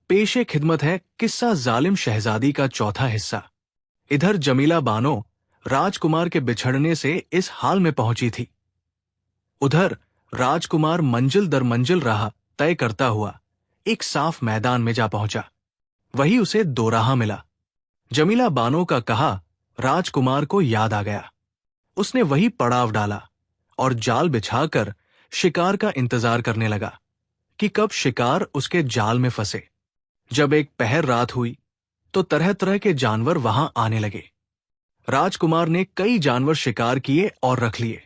पेशे खिदमत है किस्सा जालिम शहजादी का चौथा हिस्सा। इधर जमीला बानो राजकुमार के बिछड़ने से इस हाल में पहुंची थी। उधर राजकुमार मंजिल दर मंजिल राह तय करता हुआ एक साफ मैदान में जा पहुंचा। वही उसे दोराहा मिला। जमीला बानो का कहा राजकुमार को याद आ गया। उसने वही पड़ाव डाला और जाल बिछाकर शिकार का इंतजार करने लगा कि कब शिकार उसके जाल में फंसे। जब एक पहर रात हुई तो तरह तरह के जानवर वहां आने लगे। राजकुमार ने कई जानवर शिकार किए और रख लिए।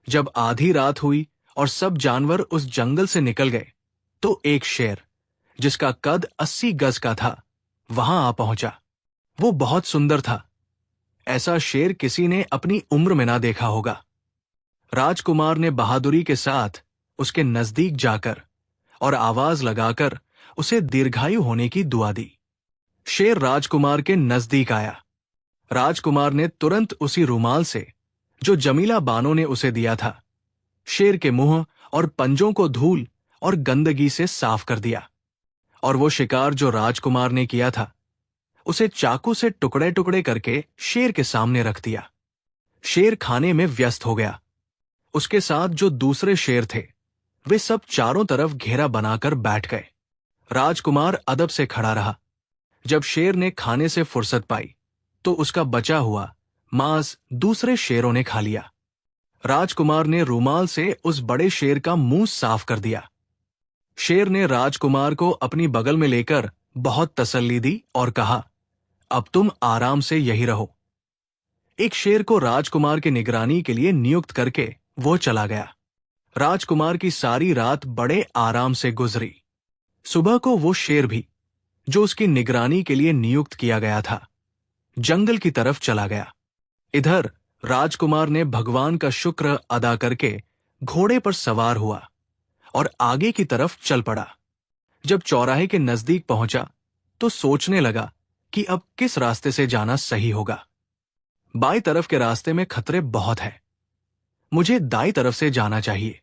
जब आधी रात हुई और सब जानवर उस जंगल से निकल गए तो एक शेर, जिसका कद 80 गज का था, वहां आ पहुंचा। वो बहुत सुंदर था। ऐसा शेर किसी ने अपनी उम्र में ना देखा होगा। राजकुमार ने बहादुरी के साथ उसके नजदीक जाकर और आवाज लगाकर उसे दीर्घायु होने की दुआ दी। शेर राजकुमार के नजदीक आया। राजकुमार ने तुरंत उसी रुमाल से जो जमीला बानो ने उसे दिया था, शेर के मुंह और पंजों को धूल और गंदगी से साफ कर दिया और वो शिकार जो राजकुमार ने किया था उसे चाकू से टुकड़े टुकड़े करके शेर के सामने रख दिया। शेर खाने में व्यस्त हो गया। उसके साथ जो दूसरे शेर थे वे सब चारों तरफ घेरा बनाकर बैठ गए। राजकुमार अदब से खड़ा रहा। जब शेर ने खाने से फुर्सत पाई तो उसका बचा हुआ मांस दूसरे शेरों ने खा लिया। राजकुमार ने रूमाल से उस बड़े शेर का मुंह साफ कर दिया। शेर ने राजकुमार को अपनी बगल में लेकर बहुत तसल्ली दी और कहा, अब तुम आराम से यही रहो। एक शेर को राजकुमार की निगरानी के लिए नियुक्त करके वो चला गया। राजकुमार की सारी रात बड़े आराम से गुजरी। सुबह को वो शेर भी, जो उसकी निगरानी के लिए नियुक्त किया गया था, जंगल की तरफ चला गया। इधर राजकुमार ने भगवान का शुक्र अदा करके घोड़े पर सवार हुआ और आगे की तरफ चल पड़ा। जब चौराहे के नजदीक पहुंचा तो सोचने लगा कि अब किस रास्ते से जाना सही होगा। बाईं तरफ के रास्ते में खतरे बहुत हैं। मुझे दाईं तरफ से जाना चाहिए।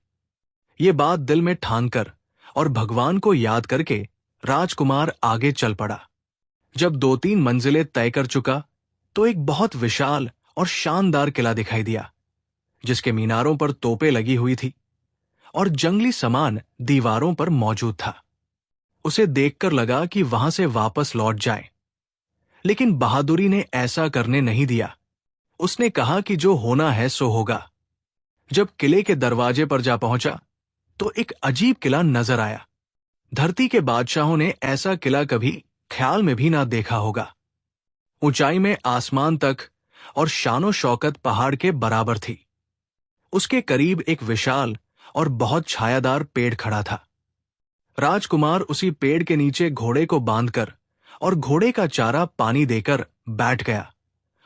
ये बात दिल में ठानकर और भगवान को याद करके राजकुमार आगे चल पड़ा। जब 2-3 मंजिलें तय कर चुका तो एक बहुत विशाल और शानदार किला दिखाई दिया, जिसके मीनारों पर तोपें लगी हुई थी और जंगली सामान दीवारों पर मौजूद था। उसे देखकर लगा कि वहां से वापस लौट जाए, लेकिन बहादुरी ने ऐसा करने नहीं दिया। उसने कहा कि जो होना है सो होगा। जब किले के दरवाजे पर जा पहुंचा तो एक अजीब किला नजर आया। धरती के बादशाहों ने ऐसा किला कभी ख्याल में भी ना देखा होगा। ऊंचाई में आसमान तक और शानो शौकत पहाड़ के बराबर थी। उसके करीब एक विशाल और बहुत छायादार पेड़ खड़ा था। राजकुमार उसी पेड़ के नीचे घोड़े को बांधकर और घोड़े का चारा पानी देकर बैठ गया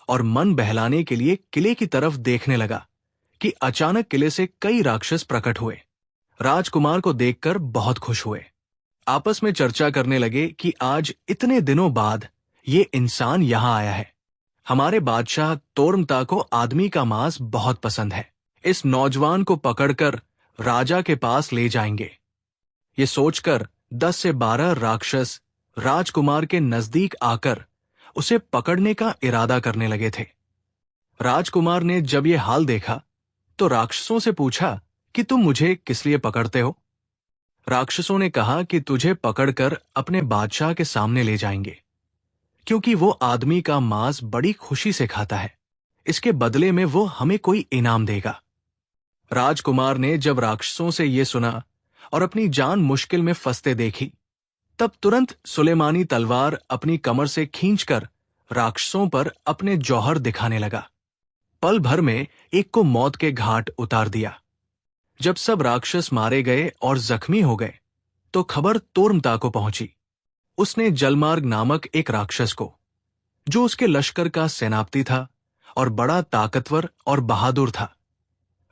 और मन बहलाने के लिए किले की तरफ देखने लगा कि अचानक किले से कई राक्षस प्रकट हुए। राजकुमार को देखकर बहुत खुश हुए। आपस में चर्चा करने लगे कि आज इतने दिनों बाद ये इंसान यहां आया है। हमारे बादशाह तोर्मता को आदमी का मांस बहुत पसंद है। इस नौजवान को पकड़कर राजा के पास ले जाएंगे। ये सोचकर 10 से 12 राक्षस राजकुमार के नजदीक आकर उसे पकड़ने का इरादा करने लगे थे। राजकुमार ने जब ये हाल देखा तो राक्षसों से पूछा कि तुम मुझे किस लिए पकड़ते हो? राक्षसों ने कहा कि तुझे पकड़कर अपने बादशाह के सामने ले जाएंगे, क्योंकि वो आदमी का मांस बड़ी खुशी से खाता है। इसके बदले में वो हमें कोई इनाम देगा। राजकुमार ने जब राक्षसों से ये सुना और अपनी जान मुश्किल में फंसते देखी, तब तुरंत सुलेमानी तलवार अपनी कमर से खींचकर राक्षसों पर अपने जौहर दिखाने लगा। पल भर में एक को मौत के घाट उतार दिया। जब सब राक्षस मारे गए और जख्मी हो गए तो खबर तोर्मता को पहुंची। उसने जलमार्ग नामक एक राक्षस को, जो उसके लश्कर का सेनापति था और बड़ा ताकतवर और बहादुर था,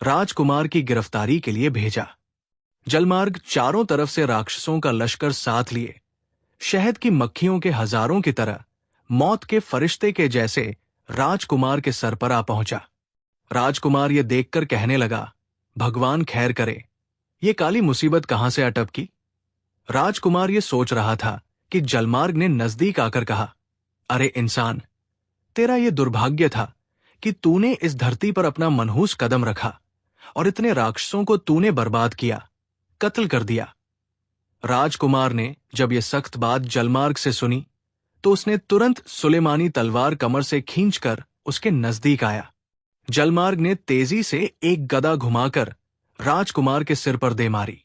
राजकुमार की गिरफ्तारी के लिए भेजा। जलमार्ग चारों तरफ से राक्षसों का लश्कर साथ लिए शहद की मक्खियों के हजारों की तरह मौत के फरिश्ते के जैसे राजकुमार के सर पर आ पहुंचा। राजकुमार ये देखकर कहने लगा, भगवान खैर करे, ये काली मुसीबत कहां से अटपकी। राजकुमार ये सोच रहा था कि जलमार्ग ने नजदीक आकर कहा, अरे इंसान, तेरा ये दुर्भाग्य था कि तूने इस धरती पर अपना मनहूस कदम रखा और इतने राक्षसों को तूने बर्बाद किया, कत्ल कर दिया। राजकुमार ने जब ये सख्त बात जलमार्ग से सुनी तो उसने तुरंत सुलेमानी तलवार कमर से खींचकर उसके नजदीक आया। जलमार्ग ने तेजी से एक गदा घुमाकर राजकुमार के सिर पर दे मारी।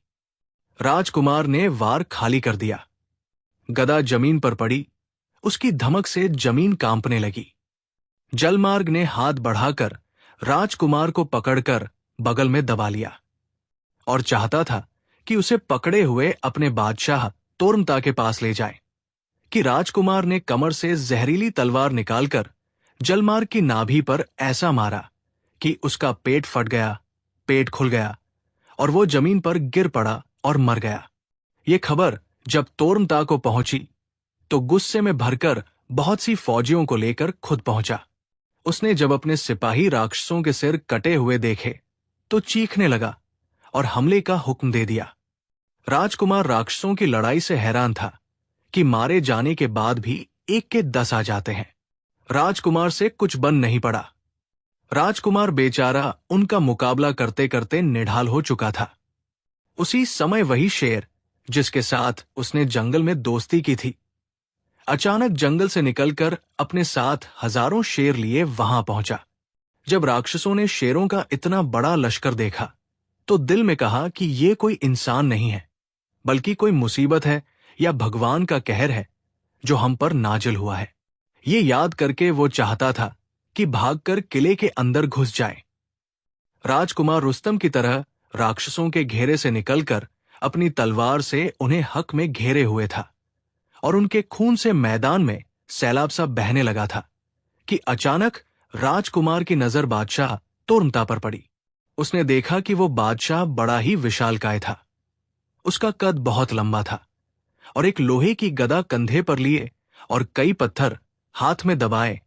राजकुमार ने वार खाली कर दिया। गदा जमीन पर पड़ी। उसकी धमक से जमीन कांपने लगी। जलमार्ग ने हाथ बढ़ाकर राजकुमार को पकड़कर बगल में दबा लिया और चाहता था कि उसे पकड़े हुए अपने बादशाह तोर्मता के पास ले जाए कि राजकुमार ने कमर से जहरीली तलवार निकालकर जलमार्ग की नाभि पर ऐसा मारा कि उसका पेट फट गया, पेट खुल गया और वो जमीन पर गिर पड़ा और मर गया। ये खबर जब तोर्मता को पहुंची तो गुस्से में भरकर बहुत सी फौजियों को लेकर खुद पहुंचा। उसने जब अपने सिपाही राक्षसों के सिर कटे हुए देखे तो चीखने लगा और हमले का हुक्म दे दिया। राजकुमार राक्षसों की लड़ाई से हैरान था कि मारे जाने के बाद भी एक के 10 आ जाते हैं। राजकुमार से कुछ बन नहीं पड़ा। राजकुमार बेचारा उनका मुकाबला करते करते निढाल हो चुका था। उसी समय वही शेर जिसके साथ उसने जंगल में दोस्ती की थी, अचानक जंगल से निकलकर अपने साथ हजारों शेर लिए वहां पहुंचा। जब राक्षसों ने शेरों का इतना बड़ा लश्कर देखा तो दिल में कहा कि ये कोई इंसान नहीं है, बल्कि कोई मुसीबत है या भगवान का कहर है जो हम पर नाजिल हुआ है। ये याद करके वो चाहता था कि भागकर किले के अंदर घुस जाए। राजकुमार रुस्तम की तरह राक्षसों के घेरे से निकलकर अपनी तलवार से उन्हें हक में घेरे हुए था और उनके खून से मैदान में सैलाब सा बहने लगा था कि अचानक राजकुमार की नजर बादशाह तोर्मता पर पड़ी। उसने देखा कि वो बादशाह बड़ा ही विशालकाय था। उसका कद बहुत लंबा था और एक लोहे की गदा कंधे पर लिए और कई पत्थर हाथ में दबाए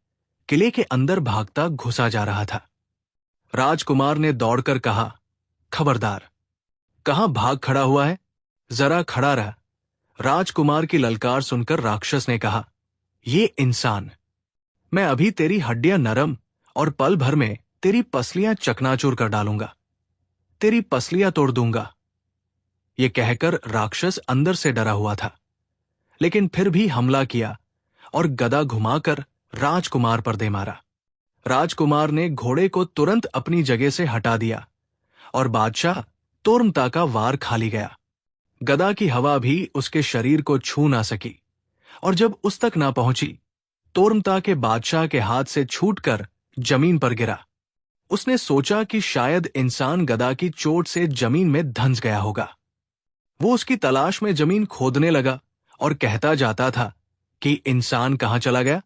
किले के अंदर भागता घुसा जा रहा था। राजकुमार ने दौड़कर कहा, खबरदार, कहां भाग खड़ा हुआ है? जरा खड़ा रह। राजकुमार की ललकार सुनकर राक्षस ने कहा, ये इंसान, मैं अभी तेरी हड्डियां नरम और पल भर में तेरी पसलियां चकनाचूर कर डालूंगा, तेरी पसलियां तोड़ दूंगा। ये कहकर राक्षस अंदर से डरा हुआ था, लेकिन फिर भी हमला किया और गदा घुमाकर राजकुमार पर दे मारा। राजकुमार ने घोड़े को तुरंत अपनी जगह से हटा दिया और बादशाह तोर्मता का वार खाली गया। गदा की हवा भी उसके शरीर को छू ना सकी और जब उस तक ना पहुंची, तोर्मता के बादशाह के हाथ से छूटकर जमीन पर गिरा। उसने सोचा कि शायद इंसान गदा की चोट से जमीन में धंस गया होगा। वो उसकी तलाश में जमीन खोदने लगा और कहता जाता था कि इंसान कहां चला गया।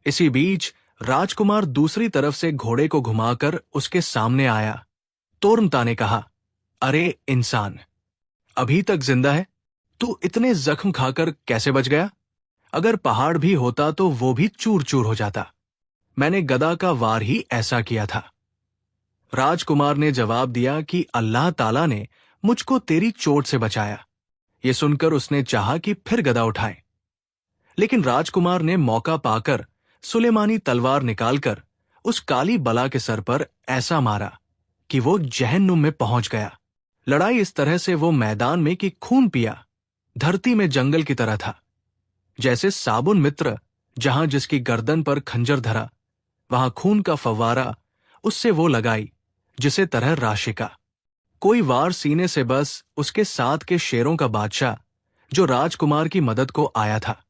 इसी बीच राजकुमार दूसरी तरफ से घोड़े को घुमाकर उसके सामने आया। तोर्मता ने कहा, अरे इंसान, अभी तक जिंदा है? तू इतने जख्म खाकर कैसे बच गया? अगर पहाड़ भी होता तो वो भी चूर चूर हो जाता। मैंने गदा का वार ही ऐसा किया था। राजकुमार ने जवाब दिया कि अल्लाह ताला ने मुझको तेरी चोट से बचाया। ये सुनकर उसने चाहा कि फिर गदा उठाए, लेकिन राजकुमार ने मौका पाकर सुलेमानी तलवार निकालकर उस काली बला के सर पर ऐसा मारा कि वो जहन्नुम में पहुंच गया। लड़ाई इस तरह से वो मैदान में कि खून पिया, धरती में जंगल की तरह था। जैसे साबुन मित्र जहां जिसकी गर्दन पर खंजर धरा, वहां खून का फव्वारा उससे वो लगाई जिसे तरह राशिका। कोई वार सीने से बस उसके साथ के शेरों का बादशाह जो राजकुमार की मदद को आया था।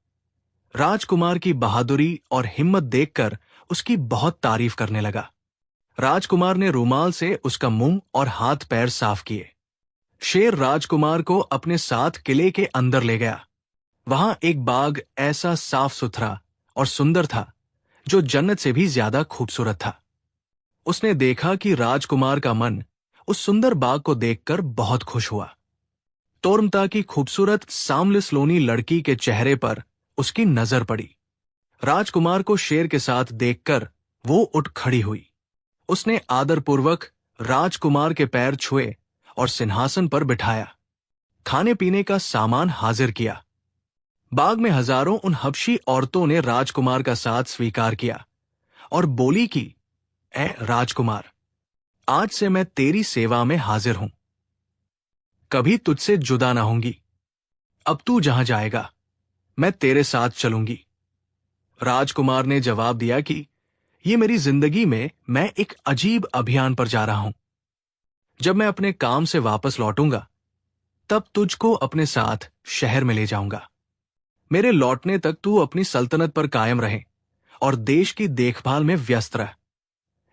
राजकुमार की बहादुरी और हिम्मत देखकर उसकी बहुत तारीफ करने लगा। राजकुमार ने रूमाल से उसका मुंह और हाथ पैर साफ किए। शेर राजकुमार को अपने साथ किले के अंदर ले गया। वहां एक बाग ऐसा साफ सुथरा और सुंदर था जो जन्नत से भी ज्यादा खूबसूरत था। उसने देखा कि राजकुमार का मन उस सुंदर बाग को देखकर बहुत खुश हुआ। तोर्मता की खूबसूरत सामलिसलोनी लड़की के चेहरे पर उसकी नजर पड़ी। राजकुमार को शेर के साथ देखकर वो उठ खड़ी हुई। उसने आदरपूर्वक राजकुमार के पैर छुए और सिंहासन पर बिठाया। खाने पीने का सामान हाजिर किया। बाग में हजारों उन हबशी औरतों ने राजकुमार का साथ स्वीकार किया और बोली कि ए राजकुमार, आज से मैं तेरी सेवा में हाजिर हूं, कभी तुझसे जुदा ना होंगी। अब तू जहां जाएगा मैं तेरे साथ चलूंगी। राजकुमार ने जवाब दिया कि ये मेरी जिंदगी में मैं एक अजीब अभियान पर जा रहा हूं। जब मैं अपने काम से वापस लौटूंगा तब तुझको अपने साथ शहर में ले जाऊंगा। मेरे लौटने तक तू अपनी सल्तनत पर कायम रहे और देश की देखभाल में व्यस्त रह।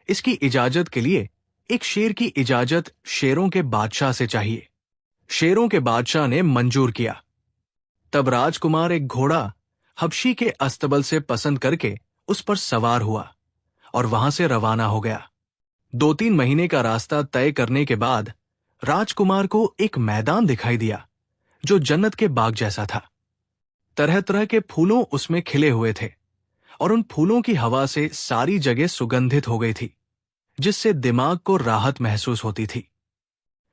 इसकी इजाजत के लिए एक शेर की इजाजत शेरों के बादशाह से चाहिए। शेरों के बादशाह ने मंजूर किया। तब राजकुमार एक घोड़ा हबशी के अस्तबल से पसंद करके उस पर सवार हुआ और वहां से रवाना हो गया। 2-3 महीने का रास्ता तय करने के बाद राजकुमार को एक मैदान दिखाई दिया जो जन्नत के बाग जैसा था। तरह तरह के फूलों उसमें खिले हुए थे और उन फूलों की हवा से सारी जगह सुगंधित हो गई थी, जिससे दिमाग को राहत महसूस होती थी।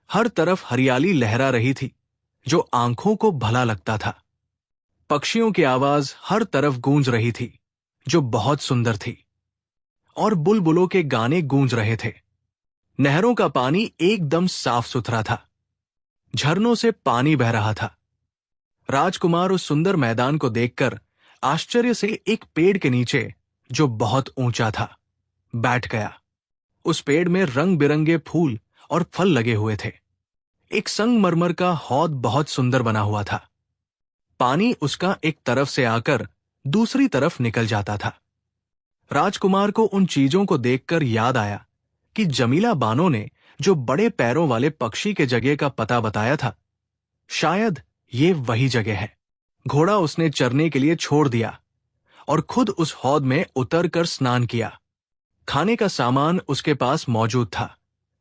हर तरफ हरियाली लहरा रही थी जो आंखों को भला लगता था। पक्षियों की आवाज हर तरफ गूंज रही थी जो बहुत सुंदर थी, और बुलबुलों के गाने गूंज रहे थे। नहरों का पानी एकदम साफ सुथरा था। झरनों से पानी बह रहा था। राजकुमार उस सुंदर मैदान को देखकर आश्चर्य से एक पेड़ के नीचे, जो बहुत ऊंचा था, बैठ गया। उस पेड़ में रंग बिरंगे फूल और फल लगे हुए थे। एक संगमरमर का हौद बहुत सुंदर बना हुआ था। पानी उसका एक तरफ से आकर दूसरी तरफ निकल जाता था। राजकुमार को उन चीजों को देखकर याद आया कि जमीला बानो ने जो बड़े पैरों वाले पक्षी के जगह का पता बताया था, शायद ये वही जगह है। घोड़ा उसने चरने के लिए छोड़ दिया और खुद उस हौद में उतरकर स्नान किया। खाने का सामान उसके पास मौजूद था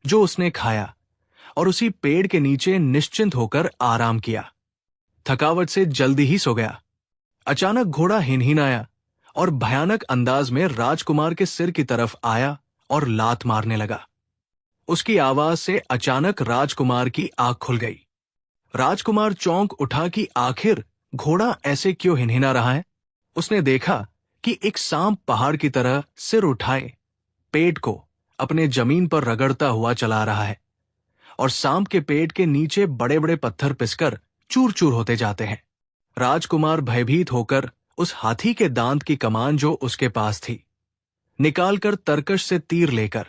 जो उसने खाया और उसी पेड़ के नीचे निश्चिंत होकर आराम किया। थकावट से जल्दी ही सो गया। अचानक घोड़ा हिनहिनाया और भयानक अंदाज में राजकुमार के सिर की तरफ आया और लात मारने लगा। उसकी आवाज से अचानक राजकुमार की आंख खुल गई। राजकुमार चौंक उठा कि आखिर घोड़ा ऐसे क्यों हिनहिना रहा है। उसने देखा कि एक सांप पहाड़ की तरह सिर उठाए पेट को अपने जमीन पर रगड़ता हुआ चला रहा है, और सांप के पेट के नीचे बड़े बड़े पत्थर पिसकर चूर चूर होते जाते हैं। राजकुमार भयभीत होकर उस हाथी के दांत की कमान जो उसके पास थी निकालकर तरकश से तीर लेकर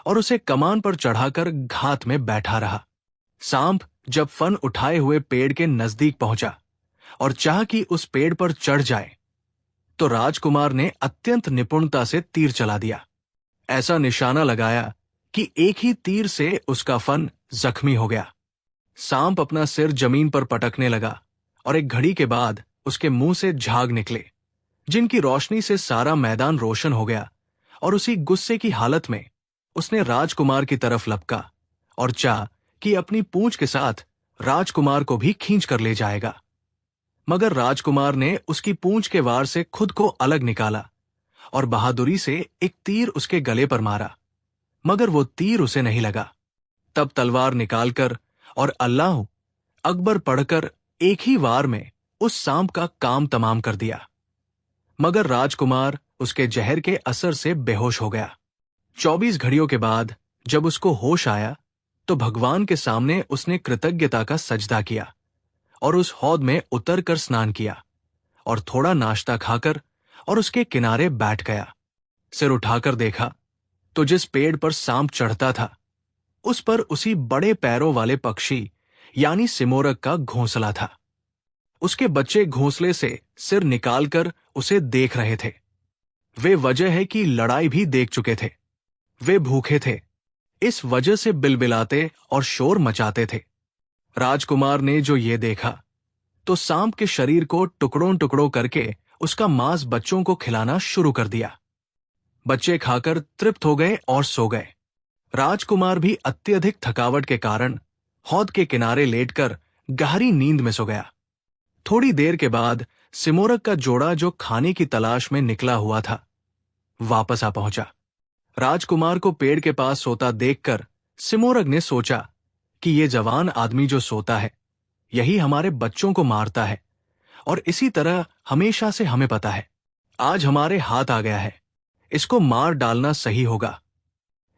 और उसे कमान पर चढ़ाकर घात में बैठा रहा। सांप जब फन उठाए हुए पेड़ के नजदीक पहुंचा और चाह कि उस पेड़ पर चढ़ जाए, तो राजकुमार ने अत्यंत निपुणता से तीर चला दिया। ऐसा निशाना लगाया कि एक ही तीर से उसका फन जख्मी हो गया। सांप अपना सिर जमीन पर पटकने लगा और एक घड़ी के बाद उसके मुंह से झाग निकले, जिनकी रोशनी से सारा मैदान रोशन हो गया। और उसी गुस्से की हालत में उसने राजकुमार की तरफ लपका और चाह कि अपनी पूंछ के साथ राजकुमार को भी खींच कर ले जाएगा। मगर राजकुमार ने उसकी पूंछ के वार से खुद को अलग निकाला और बहादुरी से एक तीर उसके गले पर मारा, मगर वो तीर उसे नहीं लगा। तब तलवार निकालकर और अल्लाह अकबर पढ़कर एक ही वार में उस सांप का काम तमाम कर दिया। मगर राजकुमार उसके जहर के असर से बेहोश हो गया। 24 घड़ियों के बाद जब उसको होश आया तो भगवान के सामने उसने कृतज्ञता का सजदा किया और उस हौद में उतरकर स्नान किया और थोड़ा नाश्ता खाकर और उसके किनारे बैठ गया। सिर उठाकर देखा तो जिस पेड़ पर सांप चढ़ता था उस पर उसी बड़े पैरों वाले पक्षी यानी सिमोरक का घोंसला था। उसके बच्चे घोंसले से सिर निकालकर उसे देख रहे थे। वे वजह है कि लड़ाई भी देख चुके थे। वे भूखे थे, इस वजह से बिलबिलाते और शोर मचाते थे। राजकुमार ने जो ये देखा तो सांप के शरीर को टुकड़ों टुकड़ों करके उसका मांस बच्चों को खिलाना शुरू कर दिया। बच्चे खाकर तृप्त हो गए और सो गए। राजकुमार भी अत्यधिक थकावट के कारण हौद के किनारे लेटकर गहरी नींद में सो गया। थोड़ी देर के बाद सिमोरक का जोड़ा जो खाने की तलाश में निकला हुआ था वापस आ पहुंचा। राजकुमार को पेड़ के पास सोता देखकर सिमोरक ने सोचा कि ये जवान आदमी जो सोता है यही हमारे बच्चों को मारता है और इसी तरह हमेशा से हमें पता है। आज हमारे हाथ आ गया है, इसको मार डालना सही होगा,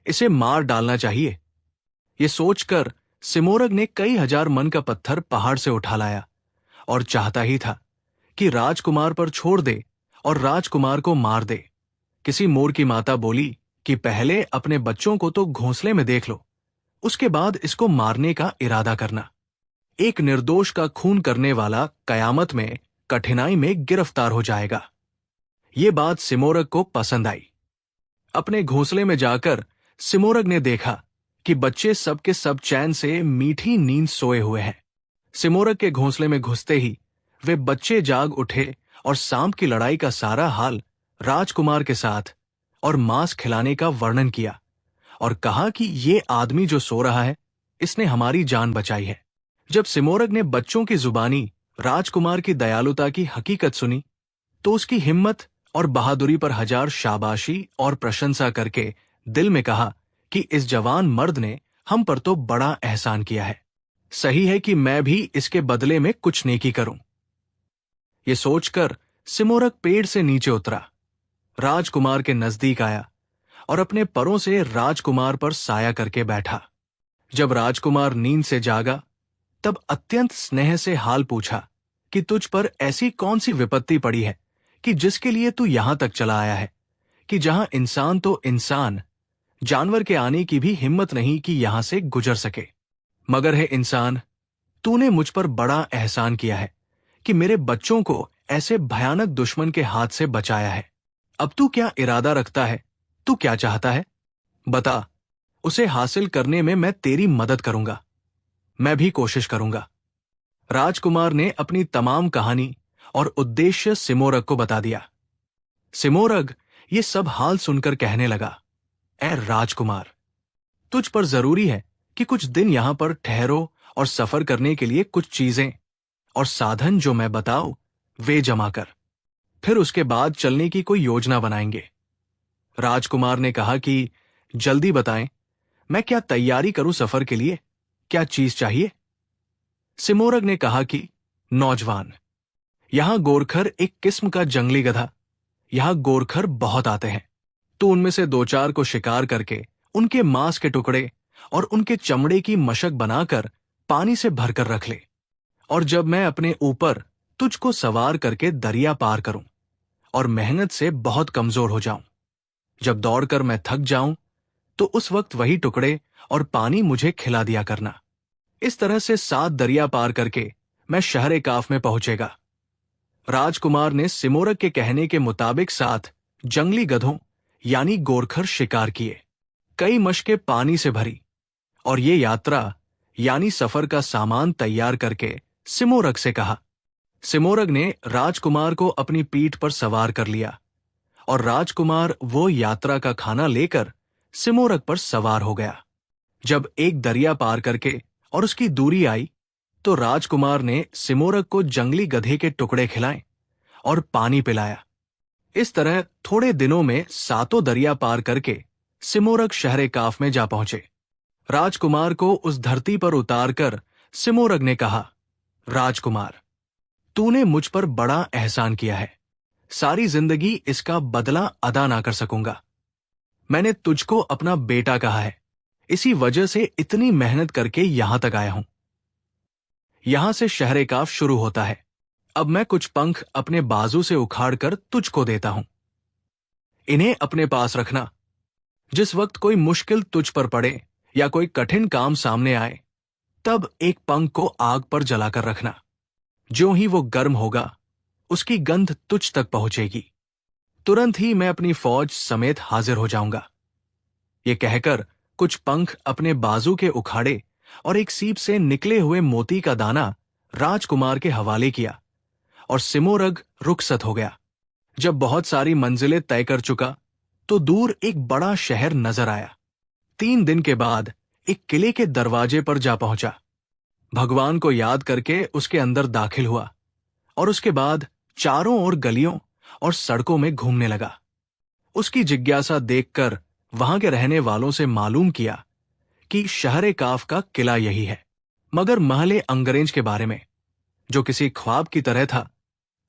इसे मार डालना चाहिए। ये सोचकर सिमोरग ने कई हजार मन का पत्थर पहाड़ से उठा लाया और चाहता ही था कि राजकुमार पर छोड़ दे और राजकुमार को मार दे। किसी मोर की माता बोली कि पहले अपने बच्चों को तो घोंसले में देख लो, उसके बाद इसको मारने का इरादा करना। एक निर्दोष का खून करने वाला कयामत में कठिनाई में गिरफ्तार हो जाएगा। ये बात सिमोरग को पसंद आई। अपने घोंसले में जाकर सिमोरग ने देखा कि बच्चे सब के सब चैन से मीठी नींद सोए हुए हैं। सिमोरग के घोंसले में घुसते ही वे बच्चे जाग उठे और सांप की लड़ाई का सारा हाल राजकुमार के साथ और मांस खिलाने का वर्णन किया और कहा कि ये आदमी जो सो रहा है, इसने हमारी जान बचाई है। जब सिमोरग ने बच्चों की जुबानी राजकुमार की दयालुता की हकीकत सुनी, तो उसकी हिम्मत और बहादुरी पर हजार शाबाशी और प्रशंसा करके दिल में कहा कि इस जवान मर्द ने हम पर तो बड़ा एहसान किया है। सही है कि मैं भी इसके बदले में कुछ नेकी करूं। ये सोचकर सिमोरग पेड़ से नीचे उतरा, राजकुमार के नजदीक आया और अपने परों से राजकुमार पर साया करके बैठा। जब राजकुमार नींद से जागा, तब अत्यंत स्नेह से हाल पूछा कि तुझ पर ऐसी कौन सी विपत्ति पड़ी है कि जिसके लिए तू यहां तक चला आया है, कि जहां इंसान तो इंसान, जानवर के आने की भी हिम्मत नहीं कि यहां से गुजर सके। मगर है इंसान, तूने मुझ पर बड़ा एहसान किया है कि मेरे बच्चों को ऐसे भयानक दुश्मन के हाथ से बचाया है। अब तू क्या इरादा रखता है? तू क्या चाहता है? बता, उसे हासिल करने में मैं तेरी मदद करूंगा। मैं भी कोशिश करूंगा। राजकुमार ने अपनी तमाम कहानी और उद्देश्य सिमोरग को बता दिया। सिमोरग ये सब हाल सुनकर कहने लगा, ऐ राजकुमार, तुझ पर जरूरी है कि कुछ दिन यहां पर ठहरो और सफर करने के लिए कुछ चीजें और साधन जो मैं बताऊं वे जमा कर। फिर उसके बाद चलने की कोई योजना बनाएंगे। राजकुमार ने कहा कि जल्दी बताएं, मैं क्या तैयारी करूं सफर के लिए? क्या चीज चाहिए? सिमोरग ने कहा कि नौजवान, यहां गोरखर एक किस्म का जंगली गधा, यहां गोरखर बहुत आते हैं। तो उनमें से दो चार को शिकार करके उनके मांस के टुकड़े और उनके चमड़े की मशक बनाकर पानी से भरकर रख ले, और जब मैं अपने ऊपर तुझको सवार करके दरिया पार करूं और मेहनत से बहुत कमजोर हो जाऊं, जब दौड़कर मैं थक जाऊं, तो उस वक्त वही टुकड़े और पानी मुझे खिला दिया करना। इस तरह से 7 दरिया पार करके मैं शहर काफ में पहुंचेगा। राजकुमार ने सिमोरग के कहने के मुताबिक 7 जंगली गधों यानी गोरखर शिकार किए। कई मशकें पानी से भरी और ये यात्रा यानी सफर का सामान तैयार करके सिमोरग से कहा। सिमोरग ने राजकुमार को अपनी पीठ पर सवार कर लिया और राजकुमार वो यात्रा का खाना लेकर सिमोरग पर सवार हो गया। जब एक दरिया पार करके और उसकी दूरी आई, तो राजकुमार ने सिमोरग को जंगली गधे के टुकड़े खिलाए और पानी पिलाया। इस तरह थोड़े दिनों में 7 दरिया पार करके सिमोरग शहर काफ में जा पहुंचे। राजकुमार को उस धरती पर उतारकर सिमोरग ने कहा, राजकुमार, तूने मुझ पर बड़ा एहसान किया है, सारी जिंदगी इसका बदला अदा ना कर सकूंगा। मैंने तुझको अपना बेटा कहा है, इसी वजह से इतनी मेहनत करके यहां तक आया हूं। यहां से शहर काफ शुरू होता है। अब मैं कुछ पंख अपने बाजू से उखाड़कर तुझको देता हूं, इन्हें अपने पास रखना। जिस वक्त कोई मुश्किल तुझ पर पड़े या कोई कठिन काम सामने आए, तब एक पंख को आग पर जलाकर रखना। ज्यों ही वो गर्म होगा, उसकी गंध तुझ तक पहुंचेगी। तुरंत ही मैं अपनी फौज समेत हाजिर हो जाऊंगा। ये कहकर कुछ पंख अपने बाजू के उखाड़े और एक सीप से निकले हुए मोती का दाना राजकुमार के हवाले किया और सिमोरग रुखसत हो गया। जब बहुत सारी मंजिलें तय कर चुका, तो दूर एक बड़ा शहर नजर आया। 3 दिन के बाद एक किले के दरवाजे पर जा पहुंचा। भगवान को याद करके उसके अंदर दाखिल हुआ और उसके बाद चारों ओर गलियों और सड़कों में घूमने लगा। उसकी जिज्ञासा देखकर वहां के रहने वालों से मालूम किया कि शहर काफ का किला यही है। मगर महले अंग्रेज के बारे में, जो किसी ख्वाब की तरह था,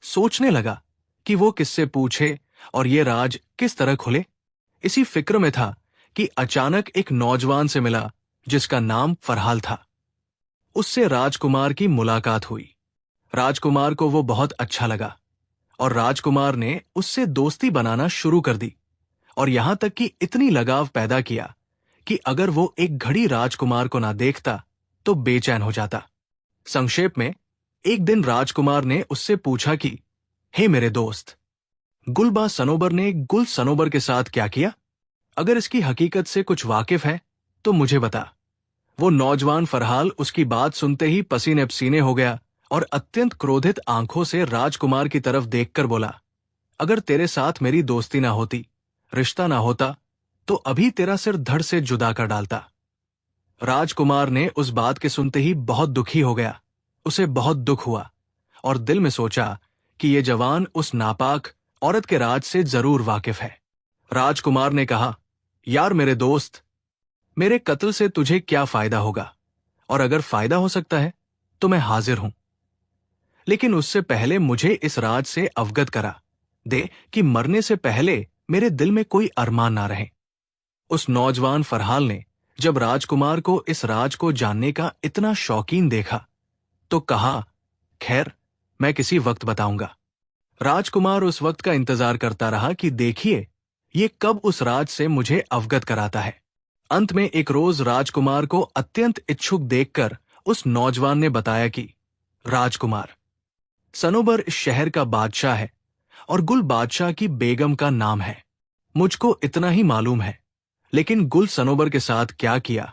सोचने लगा कि वो किससे पूछे और ये राज किस तरह खुले। इसी फिक्र में था कि अचानक एक नौजवान से मिला जिसका नाम फरहाल था। उससे राजकुमार की मुलाकात हुई। राजकुमार को वो बहुत अच्छा लगा और राजकुमार ने उससे दोस्ती बनाना शुरू कर दी और यहां तक कि इतनी लगाव पैदा किया कि अगर वो एक घड़ी राजकुमार को ना देखता तो बेचैन हो जाता। संक्षेप में, एक दिन राजकुमार ने उससे पूछा कि हे मेरे दोस्त, गुलबा सनोबर ने गुल सनोबर के साथ क्या किया? अगर इसकी हकीकत से कुछ वाकिफ है तो मुझे बता। वो नौजवान फरहाल उसकी बात सुनते ही पसीने पसीने हो गया और अत्यंत क्रोधित आंखों से राजकुमार की तरफ देखकर बोला, अगर तेरे साथ मेरी दोस्ती ना होती, रिश्ता ना होता, तो अभी तेरा सिर धड़ से जुदा कर डालता। राजकुमार ने उस बात के सुनते ही बहुत दुखी हो गया। उसे बहुत दुख हुआ और दिल में सोचा कि ये जवान उस नापाक औरत के राज से जरूर वाकिफ है। राजकुमार ने कहा, यार मेरे दोस्त, मेरे कत्ल से तुझे क्या फायदा होगा, और अगर फायदा हो सकता है तो मैं हाजिर हूं, लेकिन उससे पहले मुझे इस राज से अवगत करा दे कि मरने से पहले मेरे दिल में कोई अरमान ना रहे। उस नौजवान फरहाल ने जब राजकुमार को इस राज को जानने का इतना शौकीन देखा तो कहा, खैर, मैं किसी वक्त बताऊंगा। राजकुमार उस वक्त का इंतजार करता रहा कि देखिए ये कब उस राज से मुझे अवगत कराता है। अंत में एक रोज राजकुमार को अत्यंत इच्छुक देखकर उस नौजवान ने बताया कि राजकुमार, सनोबर इस शहर का बादशाह है और गुल बादशाह की बेगम का नाम है। मुझको इतना ही मालूम है, लेकिन गुल सनोबर के साथ क्या किया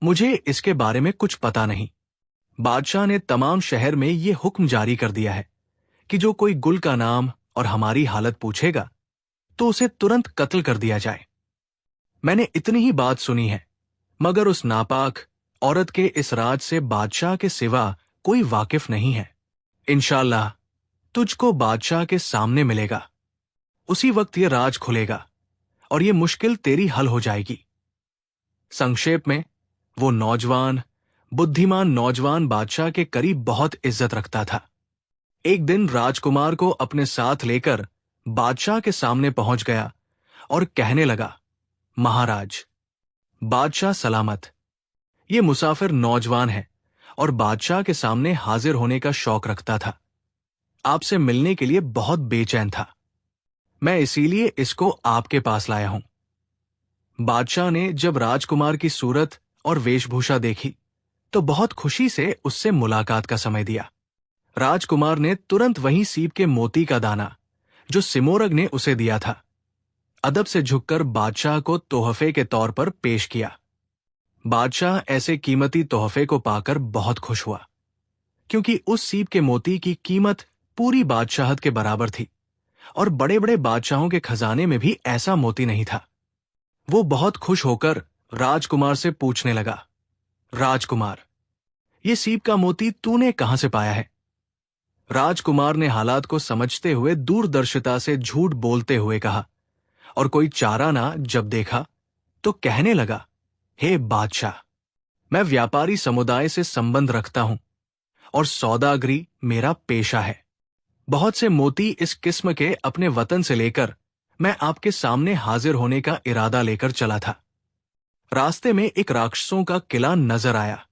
मुझे इसके बारे में कुछ पता नहीं। बादशाह ने तमाम शहर में ये हुक्म जारी कर दिया है कि जो कोई गुल का नाम और हमारी हालत पूछेगा तो उसे तुरंत कत्ल कर दिया जाए। मैंने इतनी ही बात सुनी है, मगर उस नापाक औरत के इस राज से बादशाह के सिवा कोई वाकिफ नहीं है। इंशाअल्लाह तुझको बादशाह के सामने मिलेगा। उसी वक्त ये राज खुलेगा और ये मुश्किल तेरी हल हो जाएगी। संक्षेप में, वो नौजवान बुद्धिमान नौजवान बादशाह के करीब बहुत इज्जत रखता था। एक दिन राजकुमार को अपने साथ लेकर बादशाह के सामने पहुंच गया और कहने लगा, महाराज, बादशाह सलामत। ये मुसाफिर नौजवान है और बादशाह के सामने हाजिर होने का शौक रखता था। आपसे मिलने के लिए बहुत बेचैन था। मैं इसीलिए इसको आपके पास लाया हूं। बादशाह ने जब राजकुमार की सूरत और वेशभूषा देखी तो बहुत खुशी से उससे मुलाकात का समय दिया। राजकुमार ने तुरंत वहीं सीप के मोती का दाना जो सिमोरग ने उसे दिया था, अदब से झुककर बादशाह को तोहफे के तौर पर पेश किया। बादशाह ऐसे कीमती तोहफे को पाकर बहुत खुश हुआ, क्योंकि उस सीप के मोती की कीमत पूरी बादशाहत के बराबर थी और बड़े बड़े बादशाहों के खजाने में भी ऐसा मोती नहीं था। वो बहुत खुश होकर राजकुमार से पूछने लगा, राजकुमार, ये सीप का मोती तूने कहां से पाया है? राजकुमार ने हालात को समझते हुए दूरदर्शिता से झूठ बोलते हुए कहा और कोई चारा ना जब देखा तो कहने लगा, हे बादशाह, मैं व्यापारी समुदाय से संबंध रखता हूं और सौदागरी मेरा पेशा है। बहुत से मोती इस किस्म के अपने वतन से लेकर मैं आपके सामने हाजिर होने का इरादा लेकर चला था। रास्ते में एक राक्षसों का किला नजर आया।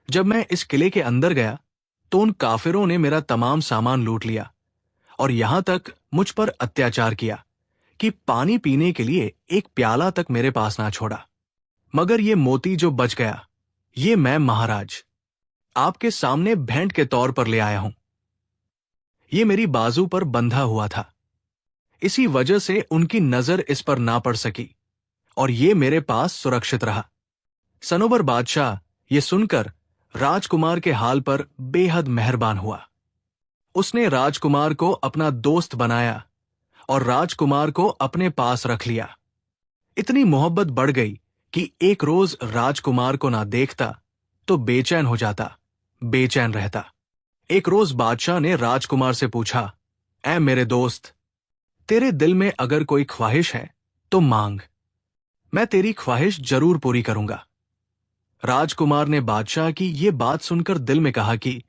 जब मैं इस किले के अंदर गया तो उन काफिरों ने मेरा तमाम सामान लूट लिया और यहां तक मुझ पर अत्याचार किया कि पानी पीने के लिए एक प्याला तक मेरे पास ना छोड़ा। मगर ये मोती जो बच गया, ये मैं महाराज आपके सामने भेंट के तौर पर ले आया हूं। ये मेरी बाजू पर बंधा हुआ था, इसी वजह से उनकी नजर इस पर ना पड़ सकी और ये मेरे पास सुरक्षित रहा। सनोबर बादशाह ये सुनकर राजकुमार के हाल पर बेहद मेहरबान हुआ। उसने राजकुमार को अपना दोस्त बनाया और राजकुमार को अपने पास रख लिया। इतनी मोहब्बत बढ़ गई कि एक रोज राजकुमार को ना देखता तो बेचैन हो जाता, बेचैन रहता। एक रोज बादशाह ने राजकुमार से पूछा, ऐ मेरे दोस्त, तेरे दिल में अगर कोई ख्वाहिश है तो मांग, मैं तेरी ख्वाहिश जरूर पूरी करूंगा। राजकुमार ने बादशाह की ये बात सुनकर दिल में कहा कि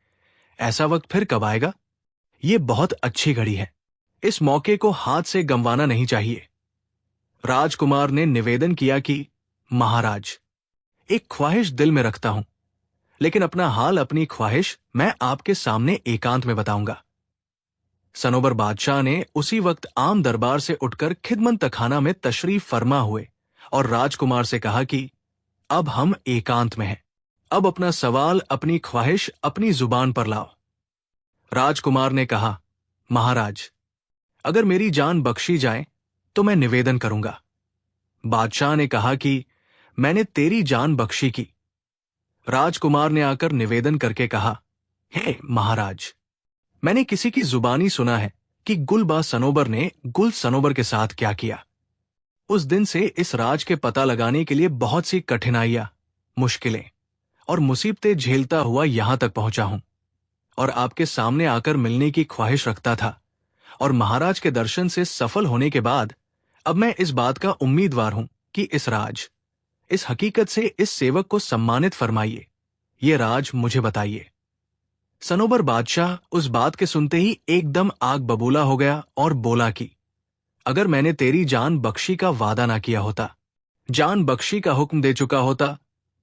ऐसा वक्त फिर कब आएगा ये बहुत अच्छी घड़ी है, इस मौके को हाथ से गंवाना नहीं चाहिए। राजकुमार ने निवेदन किया कि महाराज, एक ख्वाहिश दिल में रखता हूं, लेकिन अपना हाल, अपनी ख्वाहिश मैं आपके सामने एकांत में बताऊंगा। सनोबर बादशाह ने उसी वक्त आम दरबार से उठकर खिदमत तखाना में तशरीफ फरमा हुए और राजकुमार से कहा कि अब हम एकांत में हैं, अब अपना सवाल, अपनी ख्वाहिश अपनी जुबान पर लाओ। राजकुमार ने कहा, महाराज, अगर मेरी जान बख्शी जाए तो मैं निवेदन करूंगा। बादशाह ने कहा कि मैंने तेरी जान बख्शी की। राजकुमार ने आकर निवेदन करके कहा, हे महाराज, मैंने किसी की जुबानी सुना है कि गुलबा सनोबर ने गुल सनोबर के साथ क्या किया। उस दिन से इस राज के पता लगाने के लिए बहुत सी कठिनाइयां, मुश्किलें और मुसीबतें झेलता हुआ यहां तक पहुंचा हूं और आपके सामने आकर मिलने की ख्वाहिश रखता था। और महाराज के दर्शन से सफल होने के बाद अब मैं इस बात का उम्मीदवार हूं कि इस राज, इस हकीकत से इस सेवक को सम्मानित फरमाइए, ये राज मुझे बताइए। सनोबर बादशाह उस बात के सुनते ही एकदम आग बबूला हो गया और बोला कि अगर मैंने तेरी जान बख्शी का वादा ना किया होता, जान बख्शी का हुक्म दे चुका होता,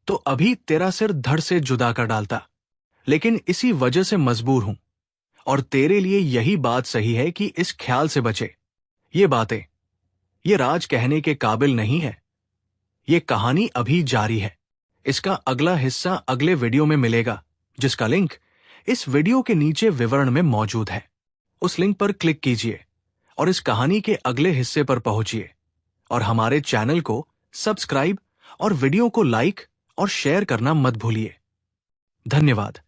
तो अभी तेरा सिर धड़ से जुदा कर डालता। लेकिन इसी वजह से मजबूर हूं और तेरे लिए यही बात सही है कि इस ख्याल से बचे, ये बातें, ये राज कहने के काबिल नहीं है। ये कहानी अभी जारी है, इसका अगला हिस्सा अगले वीडियो में मिलेगा, जिसका लिंक इस वीडियो के नीचे विवरण में मौजूद है। उस लिंक पर क्लिक कीजिए और इस कहानी के अगले हिस्से पर पहुंचिए और हमारे चैनल को सब्सक्राइब और वीडियो को लाइक और शेयर करना मत भूलिए। धन्यवाद।